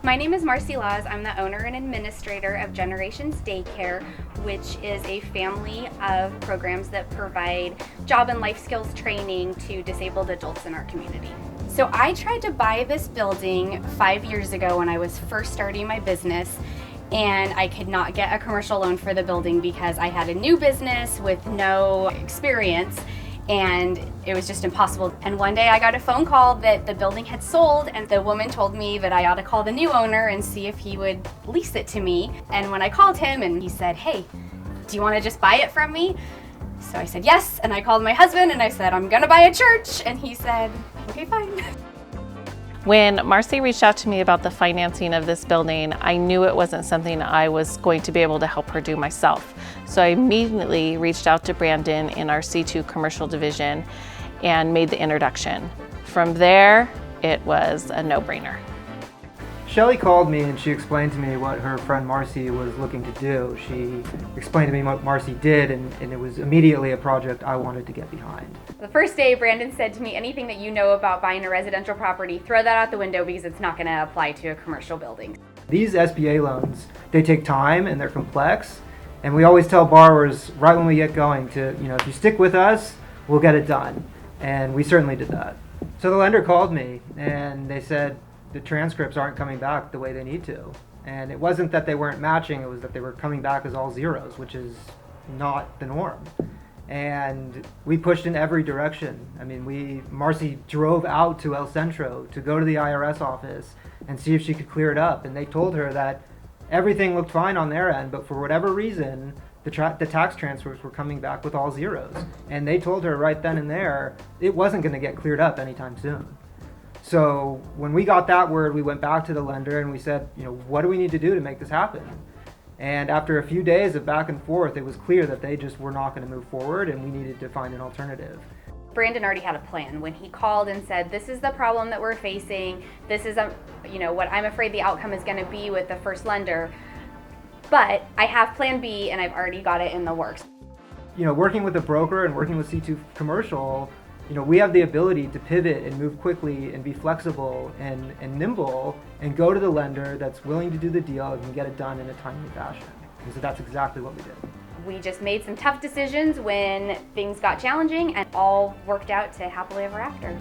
My name is Marcie. I'm the owner and administrator of Generations Daycare, which is a family of programs that provide job and life skills training to disabled adults in our community. So I tried to buy this building 5 years ago when I was first starting my business, and I could not get a commercial loan for the building because I had a new business with no experience, and it was just impossible. And one day I got a phone call that the building had sold, and the woman told me that I ought to call the new owner and see if he would lease it to me. And when I called him, and he said, "Hey, do you want to just buy it from me?" So I said yes, and I called my husband and I said, "I'm gonna buy a church," and he said, "Okay, fine." When Marcie reached out to me about the financing of this building, I knew it wasn't something I was going to be able to help her do myself. So I immediately reached out to Brandon in our C2 commercial division and made the introduction. From there, it was a no-brainer. Shelly called me and she explained to me what her friend Marcie was looking to do. She explained to me what Marcie did, and it was immediately a project I wanted to get behind. The first day, Brandon said to me, "Anything that you know about buying a residential property, throw that out the window because it's not going to apply to a commercial building." These SBA loans, they take time and they're complex, and we always tell borrowers right when we get going to, if you stick with us, we'll get it done. And we certainly did that. So the lender called me and they said the transcripts aren't coming back the way they need to. And it wasn't that they weren't matching, it was that they were coming back as all zeros, which is not the norm. And we pushed in every direction. I mean, Marcie drove out to El Centro to go to the IRS office and see if she could clear it up. And they told her that everything looked fine on their end, but for whatever reason, the tax transfers were coming back with all zeros. And they told her right then and there, it wasn't gonna get cleared up anytime soon. So when we got that word, we went back to the lender and we said, what do we need to do to make this happen? And after a few days of back and forth, it was clear that they just were not going to move forward and we needed to find an alternative. Brandon already had a plan. When he called and said, "This is the problem that we're facing, this is what I'm afraid the outcome is going to be with the first lender, but I have plan B and I've already got it in the works." Working with a broker and working with C2 Commercial, we have the ability to pivot and move quickly and be flexible and nimble and go to the lender that's willing to do the deal and get it done in a timely fashion. And so that's exactly what we did. We just made some tough decisions when things got challenging, and all worked out to happily ever after.